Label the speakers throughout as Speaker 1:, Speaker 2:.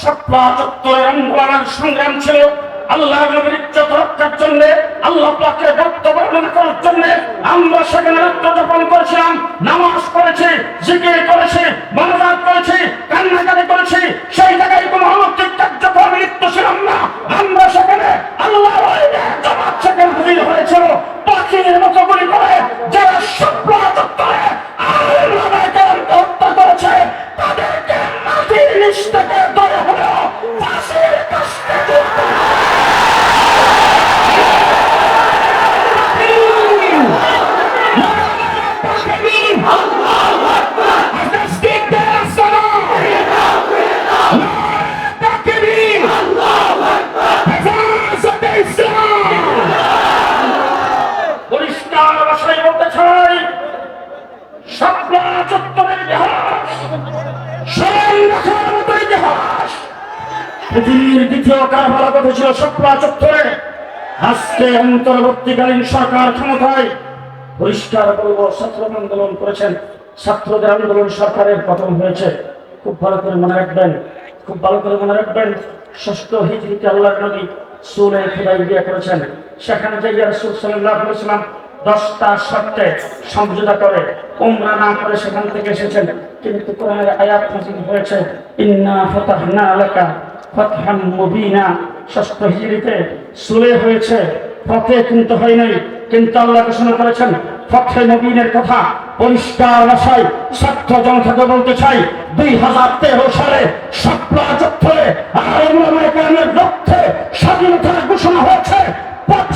Speaker 1: শাপলা চত্বরের আন্দোলনের সংগ্রাম ছিল আল্লাহ নবীর ইজ্জত রক্ষার জন্য, আল্লাহ পাকের বক্তব্য বর্ণনা করার জন্য। আমরা সেখানে উদযাপন করেছিলাম, নামাজ পড়েছি, জিকির করেছি, মোনাজাত করেছি, কান্নাকাটি করেছি। সেই জায়গায় কোনো অনৈতিক কার্যক্রমে লিপ্ত ছিলাম না। আমরা সেখানে আল্লাহর জামাত সেখানে হাজির হয়েছিল পাখির মতো গুলি করে। যারা শাপলা চত্বরে আলেমকে হত্যা করেছে তাদেরকে মাটির নিচ থেকে ধরে হলেও ফাঁসির কাস্তে তুলতে হবে। পরিষ্কার ভাষায় বলতে চাই, শাপলা চত্বরের ইতিহাস স্মরণ রাখার মতো ইতিহাস। পৃথিবীর দ্বিতীয় কারবালা ঘটেছিল শাপলা চত্বরে। আজকে অন্তর্বর্তীকালীন সরকার ক্ষমতায়, পরিষ্কার বলবো, ছাত্র আন্দোলন করেছেন, ছাত্রদের আন্দোলন সরকারের পতন হয়েছে। খুব ভালো করে মনে রাখবেন, খুব ভালো করে মনে রাখবেন। 6ষ্ঠ হিজরিতে আল্লাহর নবী সুলে হুদাইবিয়া করেছেন। সেখানে যাইয়া রাসূল সাল্লাল্লাহু আলাইহি ওয়াসাল্লাম 10টা শর্তে সমঝোতা করে উমরা না করে সেখান থেকে এসেছেন। কিন্তু কোরআনের আয়াত নাযিল হয়েছে, ইন্না ফাতাহনা লাকা ফাতহাম মুবিনা। 6ষ্ঠ হিজরিতে সুলে হয়েছে, ফতে কিন্তু হয় নাই। কিন্তু আল্লাহ ঘোষণা করেছেন ফতে মুবিনের কথা। পরিষ্কার ভাষায় ছাত্র জনতাকে বলতে চাই, 2013 সালে শাপলা চত্বরে আলেমুলামায়ে কেরামের রক্তে স্বাধীনতার ঘোষণা হয়েছে।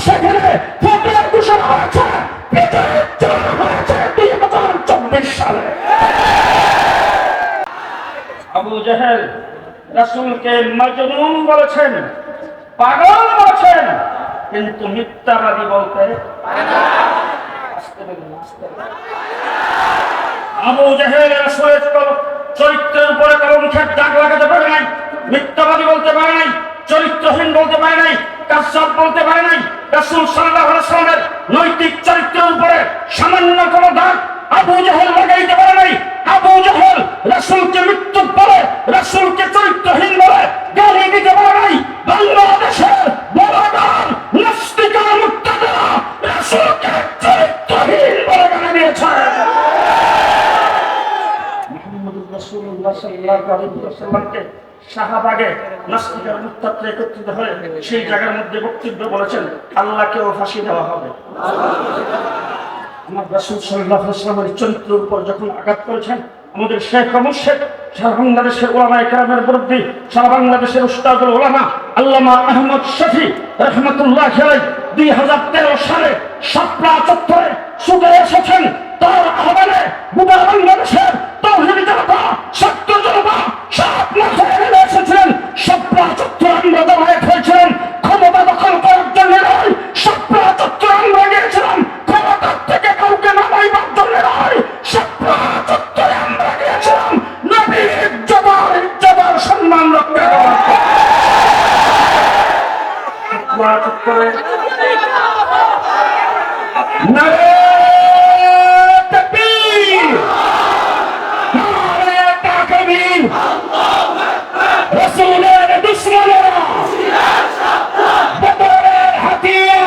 Speaker 1: সেখানে ফতের ঘোষণা হয়েছে, বিজয়ের জন্ম হয়েছে 2024 সালে। আবু জাহেল রাসূলকে মাজনুন বলেছেন, পাগল বলেছেন, কিন্তু মিথ্যাবাদী বলতে আবু জাহেল রাসূলের চরিত্রের উপরে কলঙ্কের দাগ লাগাতে পারে নাই, মিথ্যাবাদী বলতে পারে নাই, চরিত্রহীন বলতে পারে নাই, কাযযাব বলতে পারে নাই। রাসূল সাল্লাল্লাহু আলাইহি ওয়াসাল্লামের নৈতিক চরিত্রের উপরে সামান্য কোনো দাগ আবু জাহেল লাগাইতে পারে নাই। আবু জাহেল রাসূলকে মৃত্যু বলে, রাসূলকে চরিত্রহীন বলে গালি দিতে পারে নাই। বাংলাদেশের বড় দল নাস্তিক আর মুক্তাদিরা রাসূলকে চরিত্রহীন বলে গালি দিয়েছে। মুহাম্মদুর রাসূলুল্লাহ সাল্লাল্লাহু আলাইহি ওয়াসাল্লামকে শাহবাগে নাস্তিকের মুক্তাদিরা একত্রিত হয়ে সেই জায়গার মধ্যে বক্তব্য বলেছেন, আল্লাহকেও ফাঁসি দেওয়া হবে। আমার রাসূল সাল্লাল্লাহু আলাইহি ওয়াসাল্লামের চরিত্রের উপর যখন আঘাত করেছেন, আমাদের শেখ মুর্শিদ সারা বাংলাদেশের উলামায়ে কেরামের মুরব্বি, সারা বাংলাদেশের উস্তাদুল উলামা আল্লামা আহমদ শফি রাহমাতুল্লাহি আলাইহি 2013 সালে শাপলা চত্বরে ছুটে এসেছেন। তার আহ্বানে গোটা বাংলাদেশের তাওহীদি জনতা, ছাত্র জনতা সব মাঠে নেমে এসেছিলেন। শাপলা চত্বরে আমরা জমায়েত হয়েছিলাম ক্ষমতা দখল করার জন্য নয়, শাপলা চত্বরে আমরা গিয়েছিলাম ক্ষমতার থেকে কাউকে নামাইবার জন্য নয়, শাপলা চত্বরে আমরা গিয়েছিলাম নবীর ইজ্জতের সম্মান রক্ষা করার জন্য। শাপলা চত্বরে নারে তাকবীর, নারে তাকবীর, রাসূলের দুশমনেরা বদরের হাতিয়ার,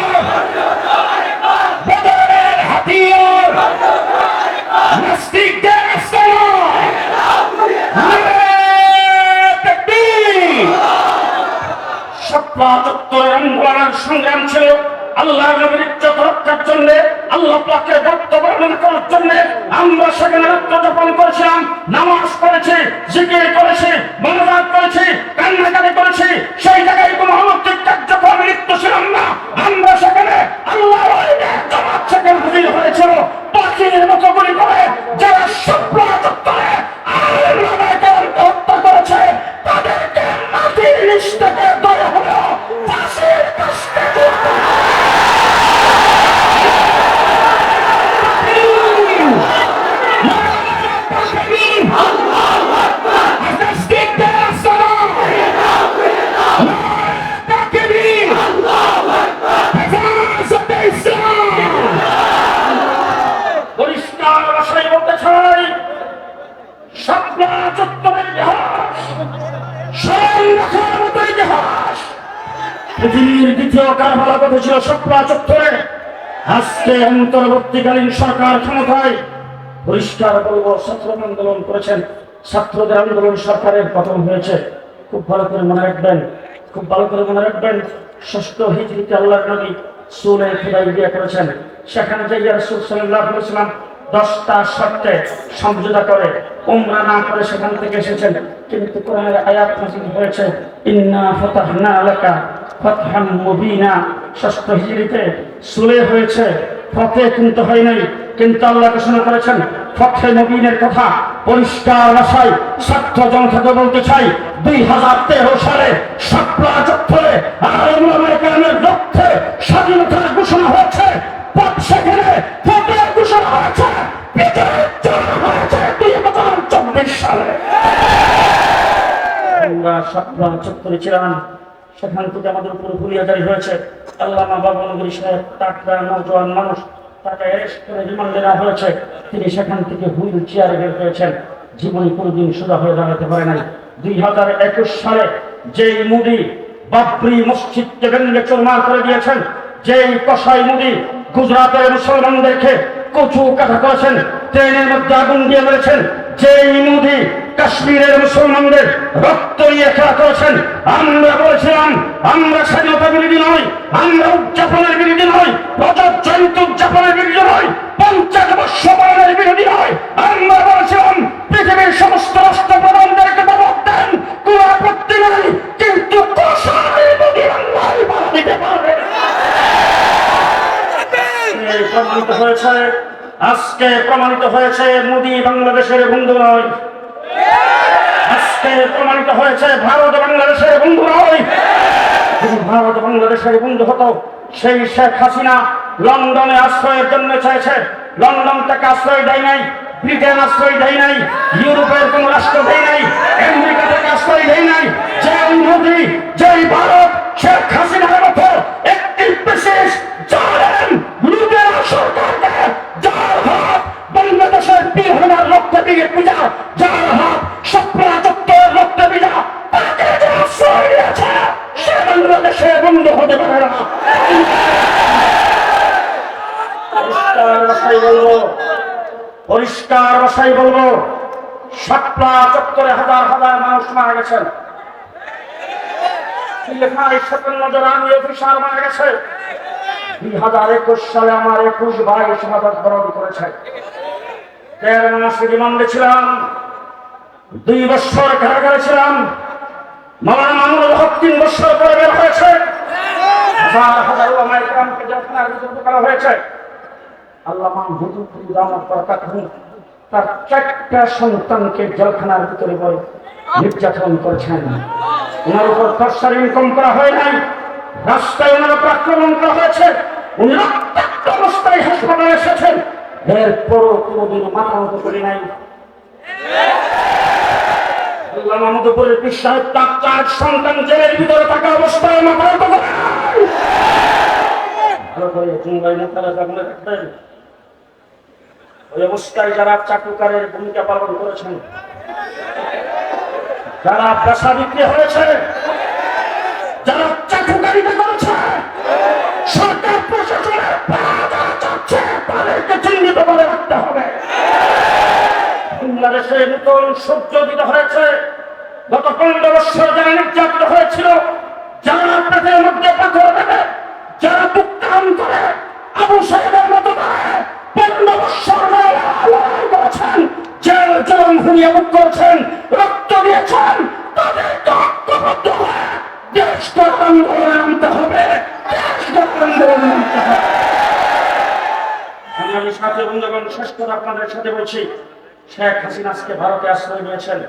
Speaker 1: বদরের হাতিয়ার, নাস্তিকদের আস্তানা, নারে তাকবীর। শাপলা চত্বরের আন্দোলনের সংগ্রাম ছিল আল্লাহ নবীর ইজ্জত রক্ষার জন্য, আল্লাহ পাকের বক্তব্য বর্ণনা করার জন্য। আমরা সেখানে উদযাপন করেছিলাম, নামাজ পড়েছি, জিকির করেছি, মোনাজাত করেছি, কান্নাকাটি করেছি। সেই জায়গায় কোনো অনৈতিক কার্যক্রমে লিপ্ত ছিলাম না। আমরা সেখানে আল্লাহর জামাত সেখানে হাজির হয়েছিল পাখির মতো গুলি করে। যারা শাপলা চত্বরে আলেমকে হত্যা করেছে তাদেরকে মাটির নিচ থেকে ধরে হলেও ফাঁসির কাস্তে তুলতে হবে। আল্লাহু আকবার, নাস্তিকদের আস্তানা, ইতিহাস। পৃথিবীর দ্বিতীয় কারবালা ঘটেছিল শাপলা চত্বরে। আজকে অন্তর্বর্তীকালীন সরকার ক্ষমতায়, পরিষ্কার বলবো ছাত্র আন্দোলন করেছেন, ছাত্রদের আন্দোলন সরকারের পতন হয়েছে। খুব ভালো করে মনে রাখবেন, খুব ভালো করে মনে রাখবেন, ষষ্ঠ হিজরিতে আল্লাহর নবী সুলে হুদাইবিয়া করেছেন। সেখানে যাইয়া রাসূল সাল্লাল্লাহু আলাইহি ওয়াসাল্লাম 10টা শর্তে সমঝোতা করে উমরা না করে সেখান থেকে এসেছেন। কিন্তু কোরআনের আয়াত নাযিল হয়েছে, ইন্না ফাতাহনা লাকা ফাতহাম মুবিনা। ষষ্ঠ হিজরিতে সুলে হয়েছে, ফতে কিন্তু হয় নাই। কিন্তু আল্লাহ ঘোষণা করেছেন ফতে মুবিনের কথা। পরিষ্কার ভাষায় ছাত্র জনতাকে বলতে চাই, 2013 সালে শাপলা চত্বরে আলেমের লক্ষ্যে স্বাধীনতার ঘোষণা হয়েছে। সেখানে ফতের ঘোষণা হয়েছে, বিজয়ের জন্য হয়েছে 2024 সালে। আমরা শাপলা চত্বরে ছিলাম, সেখান থেকে আমাদের উপর হুলিয়া জারি হয়েছে। আল্লামা বাবনগরী সাহেব টাকরা নওজোয়ান মানুষ, তাকে অ্যারেস্ট করে রিমান্ডে নেওয়া হয়েছে। তিনি সেখান থেকে হুইল চেয়ারে বের হয়েছেন। জীবনে কোনোদিন সোজা হয়ে দাঁড়াতে পারে নাই। 2021 সালে যেই মুদি বাবরি মসজিদকে ভেঙে চুরমার করে দিয়েছেন, যেই কসাই মুদি গুজরাটের মুসলমানদেরকে কচু কাটা করেছেন, ট্রেনের মধ্যে আগুন দিয়ে মেরেছেন, যেই মুদি কাশ্মীরের মুসলমানদের রক্ত নিয়ে খেলা করেছেন, আমরা বলেছিলাম আমরা স্বাধীনতা বিরোধী নই, আমরা উদযাপনের বিরোধী নই, রজত জয়ন্তী উদযাপনের বিরোধী নই, 50 বর্ষ পালনের বিরোধী নই। আমরা বলেছিলাম পৃথিবীর সমস্ত রাষ্ট্রপ্রধানদেরকে দমক দেন, কোনো আপত্তি নেই, কিন্তু কসাই মুদি বাংলায় বাধা দিতে পারবে না। প্রমাণিত হয়েছে, আজকে প্রমাণিত হয়েছে মোদী বাংলাদেশের বন্ধু নয়। আজকে প্রমাণিত হয়েছে ভারত বাংলাদেশের বন্ধু নয়। যদি ভারত বাংলাদেশের বন্ধু হতো, সেই শেখ হাসিনা লন্ডনে আশ্রয়ের জন্য চেয়েছে, লন্ডন থেকে আশ্রয় দেয় নাই, ব্রিটেন আশ্রয় দেয় নাই, ইউরোপের কোন রাষ্ট্র দেয় নাই, আমেরিকা থেকে আশ্রয় দেয় নাই। যেই মোদী, যেই ভারত শেখ হাসিনার মতো একটি বিশেষ জালেম লুটেরা সরকারকে, যার হাত বাংলাদেশের বিহার রক্তে দিয়ে পূজা, যার হাত শাপলা চত্বরের রক্তে পূজা, তাকে যে আশ্রয় দিয়েছে, সে বাংলাদেশে বন্ধ হতে পারে না। পরিষ্কার ভাষায় বলবো, পরিষ্কার ভাষায় বলবো, শাপলা চত্বরে হাজার হাজার মানুষ মারা গেছেন। 57 জন আর্মি অফিসার মারা গেছে। 2021 সালে আমার 21 ভাই শাহাদাত বরণ করেছে। 13 মাস রিমান্ডে ছিলাম, 2 বছর কারাগারে ছিলাম। মাওলানা মামুনুল হক 3 বছর পরে বের হয়েছে। হাজার হাজার ওলামায়ে কেরামকে জেলখানার ভিতরে ঢোকানো হয়েছে। আল্লামা হুজুর দামাত বরকাতুহু তার 4টা সন্তানকে জেলখানার ভিতরে বলে নির্যাতন করেছেন। ওনার উপর টর্চার ইনকাম করা হয় নাই, রাস্তায় ওনার উপর আক্রমণ করা হয়েছে, উনি রক্তাক্ত অবস্থায় হাসপাতালে এসেছেন, এরপরও কোনোদিন মাথা মতো করি নাই। আল্লাহ মাহমুদপুরের পীর সাহেব তার 4 সন্তান জেলের ভিতরে থাকা অবস্থায় মাথা মতো করে নাই। ভালো করে জুঙ্গাই নেতারা জাগলে রাখবেন, ওই অবস্থায় যারা চাটুকারের ভূমিকা পালন করেছেন, যারা পেশা বিক্রি হয়েছে, যারা চাটুকারিতা করেছে, সরকার প্রশাসনের চাচ্ছে তাদেরকে চিহ্নিত করে রাখতে হবে। বাংলাদেশে নতুন সূর্য উদিত হয়েছে। গত 15 বছর যারা নির্যাতিত হয়েছিল, যারা পেটের মধ্যে পাথর দেবে, যারা বুকটান করে আবু সাহেবের মতো করে 15 বছর লড়াই করেছেন, জেল জুলুম হুলিয়া মুখ করেছেন, রক্ত দিয়েছেন, তাদেরকে ঐক্যবদ্ধ হয়ে দেশকে আন্দোলনে আনতে হবে, দেশকে আন্দোলনে আনতে হবে। আমি সাথে বন্ধুগণ শেষ করে আপনাদের সাথে বলছি, শেখ হাসিনা আজকে ভারতে আশ্রয় নিয়েছেন,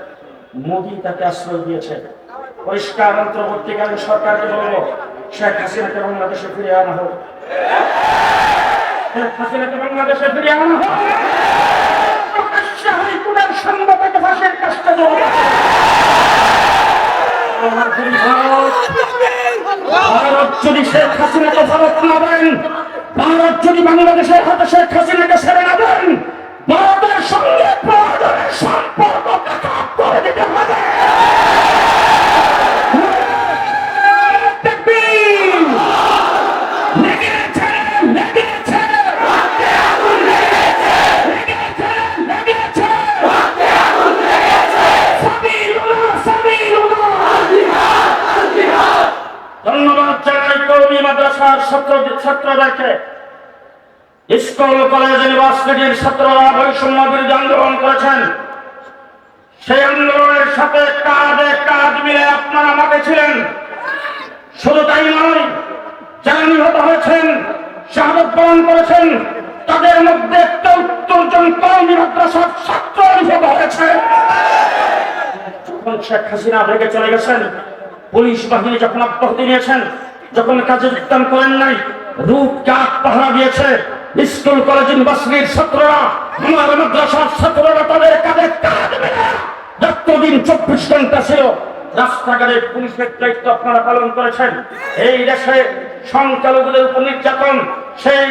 Speaker 1: মোদী তাকে আশ্রয় দিয়েছে। পরিষ্কার অন্তর্বর্তীকালীন সরকারকে বলবো, শেখ হাসিনাকে বাংলাদেশে ফিরিয়ে আনা হোক, শেখ হাসিনাকে বাংলাদেশে ফিরিয়ে আনা হোক। হাইকোর্টের সাংবাদিক ফাঁসির কাজটা ভারত যদি শেখ হাসিনাকে ভারত না দেন, ভারত যদি বাংলাদেশের হাতে শেখ হাসিনাকে ছেড়ে না দেন, ভারতের সঙ্গে প্রয়োজনের সম্পর্ক কাট করে দিতে হবে। মাদ্রাসার ছাত্রদেরকে, স্কুল কলেজ ইউনিভার্সিটির ছাত্ররা বৈষম্য বিরোধী আন্দোলন করেছেন। সেই আন্দোলনের সাথে কাঁধে কাঁধ মিলে আপনারা মাঠে ছিলেন। শুধু তাই নয়, যারা নিহত হয়েছেন, শাহাদত বরণ করেছেন, তাদের মধ্যে ৭৩ জন কওমি মাদ্রাসার ছাত্র নিহত হয়েছে। যখন শেখ হাসিনা ভেগে চলে গেছেন, পুলিশ বাহিনী যখন অব্যাহতি নিয়েছেন, যখন কাজে যোগদান করেন নাই, রূপ কাক পাহারা দিয়েছে, স্কুল কলেজ ইউনিভার্সিটির ছাত্ররা, আমার মাদ্রাসার ছাত্ররা তাদের কাঁধে কাঁধ মিলে যতদিন ২৪ ঘন্টা ছিল রাস্তাঘাটে পুলিশের দায়িত্ব আপনারা পালন করেছেন। এই দেশে সংখ্যালঘুদের উপর নির্যাতন, সেই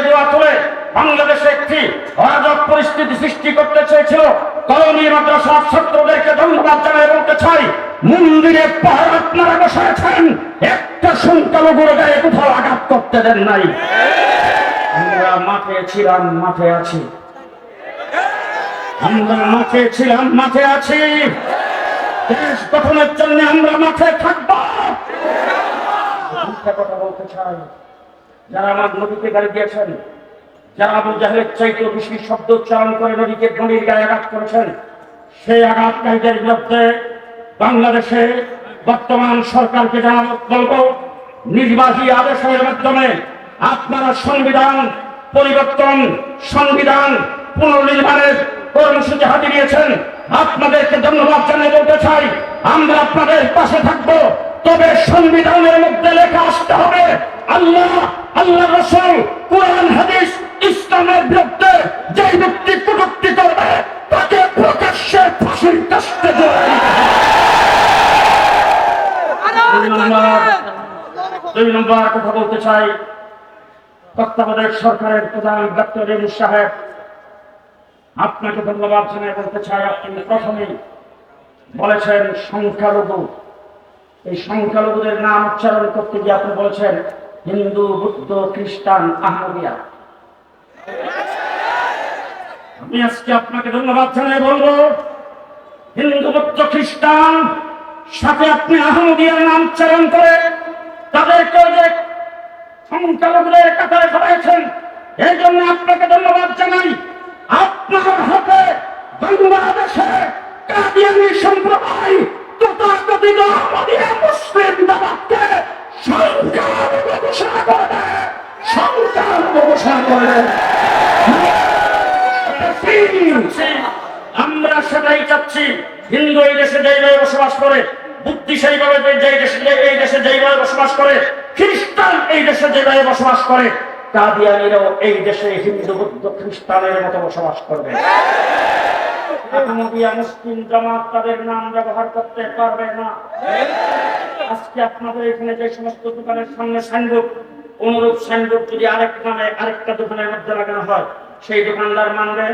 Speaker 1: দোয়া তুলে বাংলাদেশে একটি অরাজক পরিস্থিতি সৃষ্টি করতে চেয়েছিল। কওমি মাদ্রাসার ছাত্রদেরকে ধন্যবাদ জানাই বলতে চাই, মন্দিরে পাহাড় আপনারা বসাইছেন, একটা সংখ্যালঘুর গায়ে কোথাও আঘাত করতে দেন নাই। আমরা মাঠে ছিলাম, মাঠে আছি। আমরা মাঠে ছিলাম, মাঠে আছি। দেশ গঠনের জন্য আমরা মাঠে থাকব। কথা বলতে চাই, যারা আমার নবীকে গালি দিয়েছেন, যারা আবু জাহেলের চাইতে বেশি শব্দ উচ্চারণ করে নবীর গায়ে আঘাত করেছেন, সেই আঘাতকারীদের বিরুদ্ধে বাংলাদেশে বর্তমান সরকারকে বলবো, নির্বাহী আদেশের মাধ্যমে আপনারা সংবিধান পরিবর্তন, সংবিধান পুনর্নির্মাণের কর্মসূচি হাতে নিয়েছেন। আপনাদেরকে ধন্যবাদ জানিয়ে বলতে চাই, আমরা আপনাদের পাশে থাকব। তবে সংবিধানের মধ্যে লেখা আসতে হবে, আল্লাহ রাসূল, কোরআন হাদিস, ইসলামের বিরুদ্ধে যে ব্যক্তি কটূক্তি করবে তাকে প্রকাশ্যে ফাঁসির কাস্টে দেওয়া। ২ নম্বর কথা বলতে চাই, তত্ত্বাবধায়ক সরকারের প্রধান ডক্টর ইউনূস সাহেব, আপনাকে ধন্যবাদ জানিয়ে বলতে চাই, আপনি প্রথমেই বলেছেন সংখ্যালঘু। এই সংখ্যালঘুদের নাম উচ্চারণ করতে গিয়ে আপনি বলেছেন হিন্দু, বুদ্ধ, খ্রিস্টান, আহমদিয়া। আমি আজকে আপনাকে ধন্যবাদ জানিয়ে বলবো, হিন্দু, বুদ্ধ, খ্রিস্টান সাথে আপনি আহমদিয়ার নাম উচ্চারণ করে তাদেরকে যে সংখ্যালঘুদের কাতারে ধরেছেন, এই জন্য আপনাকে ধন্যবাদ জানাই। আপনার হাতে বাংলাদেশে কাদিয়ানী সম্প্রদায় তথাকথিত আহমদিয়া মুসলিম জামাতকে সংখ্যালঘু ঘোষণা করবে, সংখ্যালঘু ঘোষণা করবে। আমরা সেটাই চাচ্ছি। হিন্দু এই দেশে যেইভাবে বসবাস করে, বুদ্ধি সেইভাবে এই দেশে যেইভাবে বসবাস করে, খ্রিস্টান এই দেশে যেভাবে বসবাস করে, কাদিয়ানীরাও এই দেশে হিন্দু, বুদ্ধ, খ্রিস্টানের মতো বসবাস করবে। আহমদিয়া মুসলিম জামাত তাদের নাম ব্যবহার করতে পারবে না। আজকে আপনাদের এখানে যে সমস্ত দোকানের সামনে সাইনবোর্ড, অনুরূপ সাইনবোর্ড যদি আরেক নামে আরেকটা দোকানের মধ্যে লাগানো হয়, সেই দোকানদার মানবে?